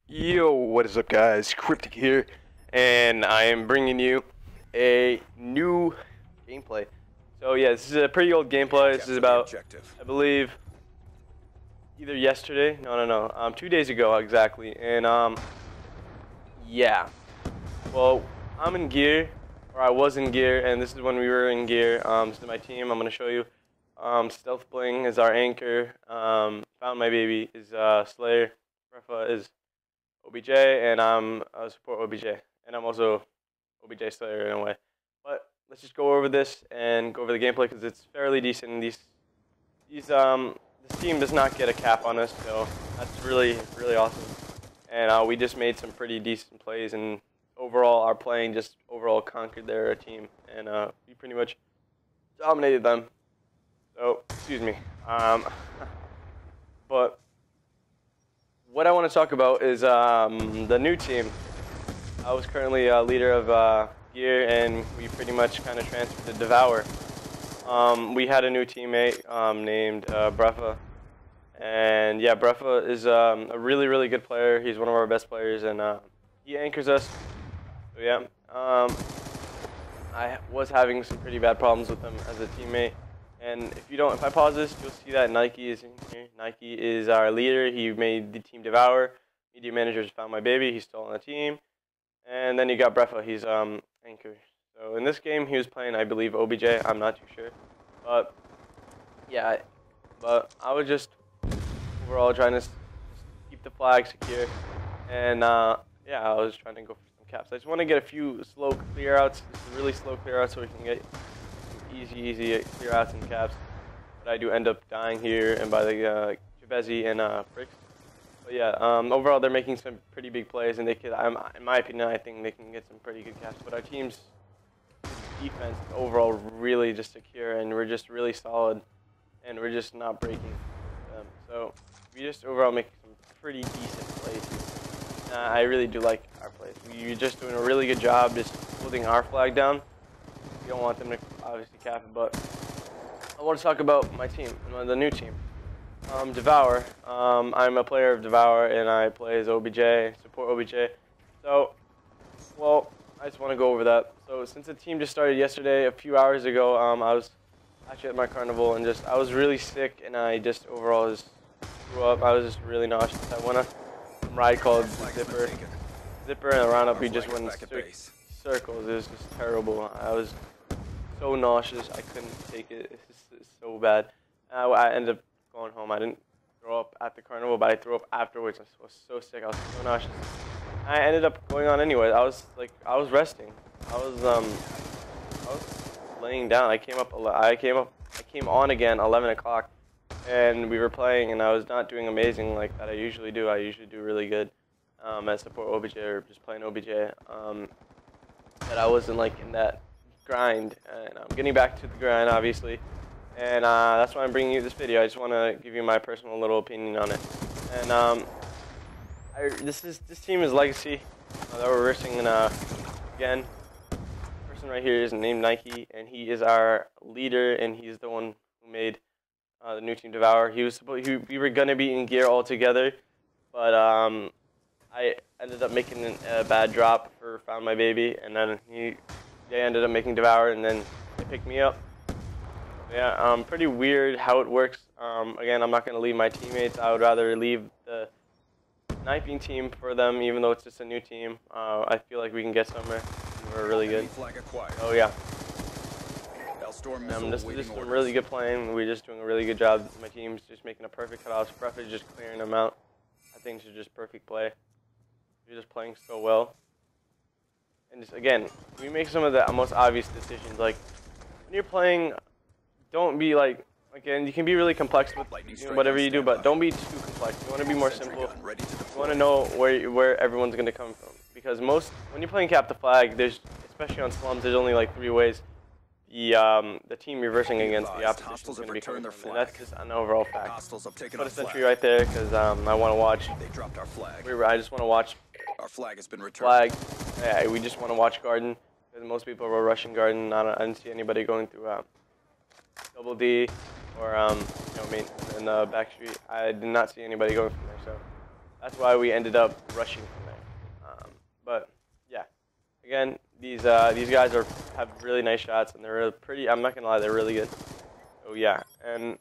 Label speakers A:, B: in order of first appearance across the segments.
A: Yo, what is up guys, Cryptic here, and I am bringing you a new gameplay. So yeah, this is a pretty old gameplay. This is about, I believe, either yesterday, no, 2 days ago exactly, and yeah. Well, I'm in gear, or I was in gear, and this is when we were in gear. This is my team, I'm going to show you. Stealth Bling is our anchor, Found My Baby is Slayer, Refa is OBJ, and I'm support OBJ, and I'm also OBJ Slayer in a way. But let's just go over this and go over the gameplay because it's fairly decent. This team does not get a cap on us, so that's really awesome. And we just made some pretty decent plays, and overall our playing just overall conquered their team, and we pretty much dominated them. So excuse me, but what I want to talk about is the new team. I was currently a leader of gear, and we pretty much kind of transferred to DeVour. We had a new teammate named Brefa, and yeah, Brefa is a really good player. He's one of our best players, and he anchors us. So yeah, I was having some pretty bad problems with him as a teammate. And if I pause this, you'll see that Nike is in here. Nike is our leader. He made the team DeVour. Media managers Found My Baby. He's still on the team. And then you got Brefa. He's anchor. So in this game, he was playing, I believe, OBJ. I'm not too sure. But yeah, I was just overall trying to keep the flag secure. And yeah, I was trying to go for some caps. I just want to get a few slow clear outs. This is really slow clear outs so we can get easy clear outs and caps, but I do end up dying here and by the Jabezi and Fricks. But yeah, overall they're making some pretty big plays, and they could, in my opinion, I think they can get some pretty good caps. But our team's defense overall really just secure, and we're just really solid, and we're just not breaking them. So we just overall make some pretty decent plays. I really do like our plays. We're just doing a really good job just holding our flag down. You don't want them to obviously cap it, but I want to talk about my team, the new team. DeVour. I'm a player of DeVour, and I play as OBJ, support OBJ. So, well, I just want to go over that. So, since the team just started yesterday, a few hours ago, I was actually at my carnival, and I was really sick, and I just overall just threw up. I was just really nauseous. I went on a ride called Zipper, and around up, we just went in circles. It was just terrible. I was so nauseous, I couldn't take it. It's so bad. I ended up going home. I didn't throw up at the carnival, but I threw up afterwards. I was so sick. I was so nauseous. I ended up going on anyway. I was resting. I was laying down. I came on again 11 o'clock, and we were playing, and I was not doing amazing like that I usually do. I usually do really good as support OBJ or just playing OBJ. But I wasn't like in that grind, and I'm getting back to the grind obviously, and that's why I'm bringing you this video. I just want to give you my personal little opinion on it. And this team is Legacy that we're versing in again. The person right here is named Nike, and he is our leader, and he's the one who made the new team DeVour. We were gonna be in gear all together, but I ended up making a bad drop for Found My Baby, and then they ended up making DeVour, and then they picked me up. Yeah, pretty weird how it works. Again, I'm not going to leave my teammates. I would rather leave the sniping team for them, even though it's just a new team. I feel like we can get somewhere. We're really good. Oh yeah. This is just some really good playing. We're just doing a really good job. My team's just making a perfect cutoff. Brefa is just clearing them out. I think it's just perfect play. You're just playing so well. And just, again, we make some of the most obvious decisions. Like, when you're playing, don't be like, again, you can be really complex with whatever you do, but don't be too complex. You want to be more simple. You want to know where everyone's going to come from. Because when you're playing Cap the Flag, especially on slums, there's only like 3 ways the team reversing against the opposition is going to be coming from. And that's just an overall fact. Put a sentry right there because I want to watch. I just want to watch.
B: Our flag has been returned.
A: Yeah, we just want to watch Garden, because most people were rushing Garden. I didn't see anybody going through Double D or in the back street. I did not see anybody going from there. So That's why we ended up rushing from there. But yeah, again, these guys have really nice shots, and they're pretty. I'm not gonna lie, they're really good. Oh yeah, and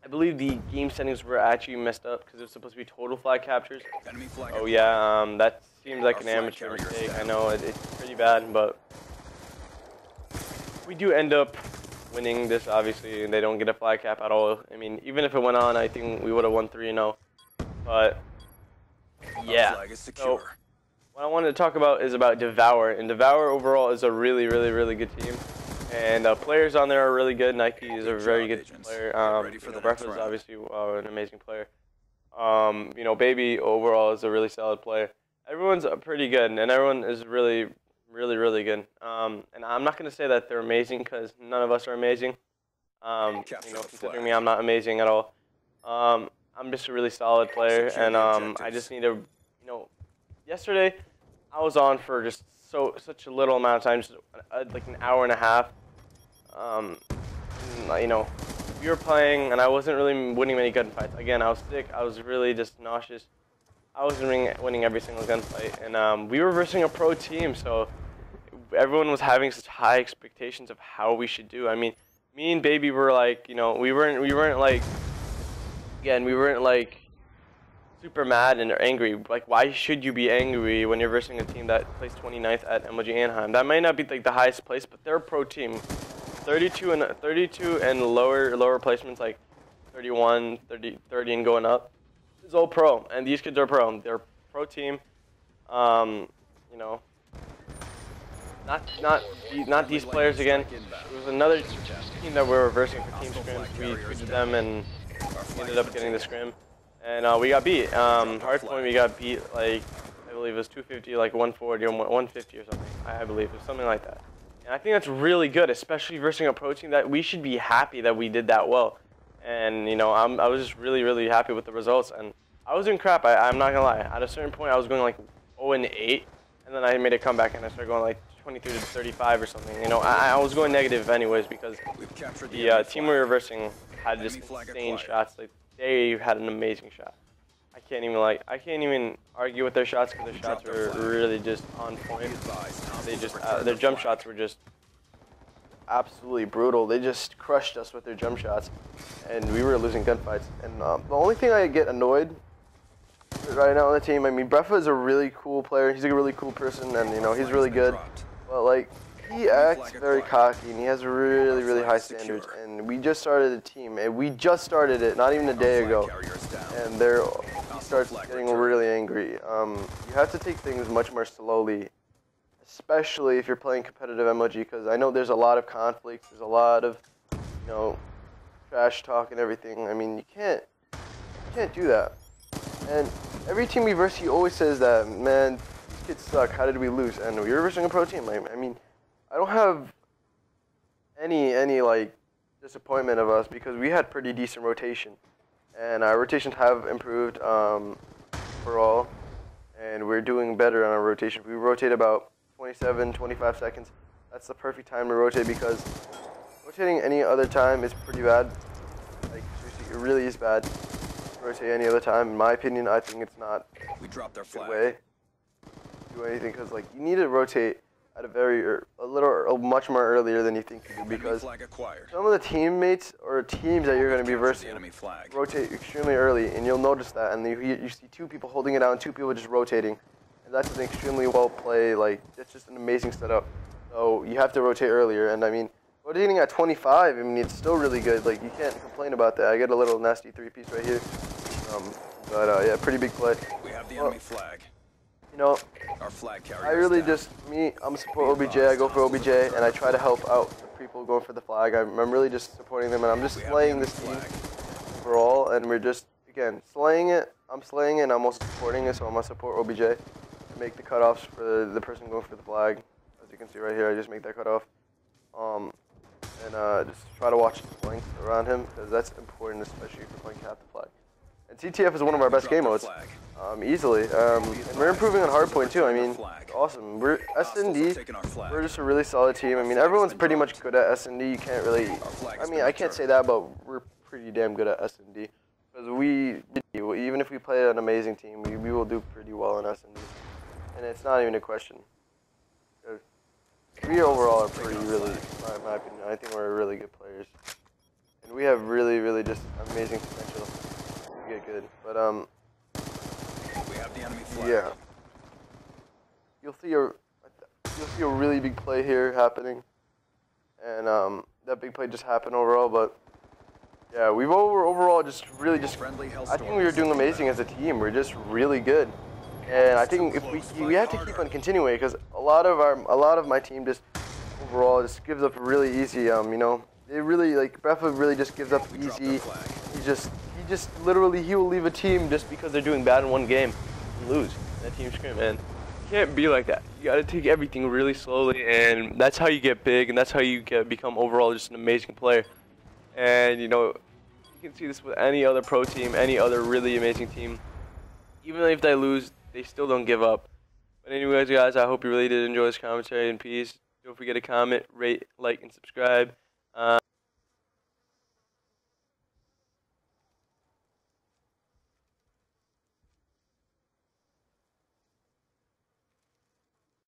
A: I believe the game settings were actually messed up because it was supposed to be total flag captures. Oh yeah, that seems like an amateur mistake. I know it's pretty bad, but we do end up winning this, obviously, and they don't get a flag cap at all. I mean, even if it went on, I think we would have won 3-0. But yeah, so what I wanted to talk about is about DeVour, and DeVour overall is a really good team, and players on there are really good. Nike is a very good player. Breath is obviously an amazing player. You know, Baby overall is a really solid player. Everyone's pretty good, and everyone is really good. And I'm not gonna say that they're amazing because none of us are amazing. You know, considering me, I'm not amazing at all. I'm just a really solid player, and I just need to, you know, yesterday I was on for just such a little amount of time, just like an hour and a half. You know, we were playing, and I wasn't really winning many gunfights. Again, I was sick. I was really just nauseous. I wasn't winning every single gunfight, and we were versing a pro team, so everyone was having such high expectations of how we should do. I mean, me and Baby were like, you know, we weren't like, again, we weren't like super mad and angry. Like, why should you be angry when you're versing a team that placed 29th at MLG Anaheim? That might not be like the highest place, but they're a pro team. 32 and lower placements, like 31, 30 and going up, is all pro, and these kids are pro. They're a pro team. You know, not these players again. It was another team that we were versing for team scrims. We tweeted them and we ended up getting the scrim, and we got beat. Hardpoint we got beat, like I believe it was 250, like 140 or 150 or something. I believe it was something like that. And I think that's really good, especially versing a pro team. That we should be happy that we did that well. And you know, I was just really happy with the results, and I was doing crap. I'm not gonna lie. At a certain point, I was going like 0-8, and then I made a comeback and I started going like 23 to 35 or something. You know, I was going negative anyways because the team we were versing had just insane shots. Like they had an amazing shot. I can't even argue with their shots because their shots were really just on point. They just their jump shots were just absolutely brutal. They just crushed us with their jump shots, and we were losing gunfights. And the only thing I get annoyed right now on the team, I mean, Brefa is a really cool player. He's a really cool person, and you know, he's really good. But like, he acts very cocky, and he has really high standards. And we just started a team, and we just started it not even a day ago, and he starts getting really angry. You have to take things much more slowly, especially if you're playing competitive MLG, because I know there's a lot of conflicts, there's a lot of, you know, trash talk and everything. I mean, you can't do that. And every team we verse, he always says that, man, these kids suck, how did we lose? And we were versing a pro team. I mean, I don't have any like disappointment of us because we had pretty decent rotation, and our rotations have improved overall, and we're doing better on our rotation. We rotate about 27, 25 seconds. That's the perfect time to rotate because rotating any other time is pretty bad. Like, seriously, it really is bad. Rotate any other time, in my opinion, I think it's not a good way to do anything, because like, you need to rotate at much more earlier than you think you do, because some of the teammates or teams that you're going to be versing rotate extremely early, and you'll notice that, and you see two people holding it down, two people just rotating, and that's an extremely well played, like, that's just an amazing setup. So you have to rotate earlier, and I mean, rotating at 25, I mean, it's still really good. Like, you can't complain about that. I get a little nasty 3-piece right here. Yeah, pretty big play.
B: We have the enemy flag.
A: You know,
B: Our flag
A: I really just, I'm a support OBJ. I go for OBJ, and I try to help out the people going for the flag. I'm really just supporting them, and I'm just slaying this team overall, and we're just, again, slaying it. I'm slaying it, and I'm also supporting it, so I'm going to support OBJ to make the cutoffs for the person going for the flag. As you can see right here, I just make that cutoff. Just try to watch the flanks around him, because that's important, especially if you're playing Cap the Flag. And CTF is one of our best game modes, easily. And we're improving on hardpoint too. I mean, it's awesome. We're S&D. We're just a really solid team. I mean, everyone's pretty much good at S&D. You can't really. I mean, I can't say that, but we're pretty damn good at S&D. because even if we play an amazing team, we will do pretty well in SMD, and it's not even a question. We overall are pretty really, in my opinion. I think we're really good players, and we have really just amazing potential to get good. But
B: We have the enemy flag.
A: yeah, you'll see a really big play here happening, and that big play just happened overall. But yeah, we've overall just really just.
B: Friendly
A: I think we were doing amazing as a team. We're just really good. And I think if we have to keep on continuing, because a lot of my team just overall just gives up really easy. You know, they really like Beffa really just gives up easy. He just literally he will leave a team just because they're doing bad in one game and lose. That team scrim, man. You can't be like that. You gotta take everything really slowly, and that's how you get big, and that's how you become overall just an amazing player. And you know, you can see this with any other pro team, any other really amazing team. Even if they lose, they still don't give up. But anyways, guys, I hope you really did enjoy this commentary, and peace. Don't forget to comment, rate, like, and subscribe.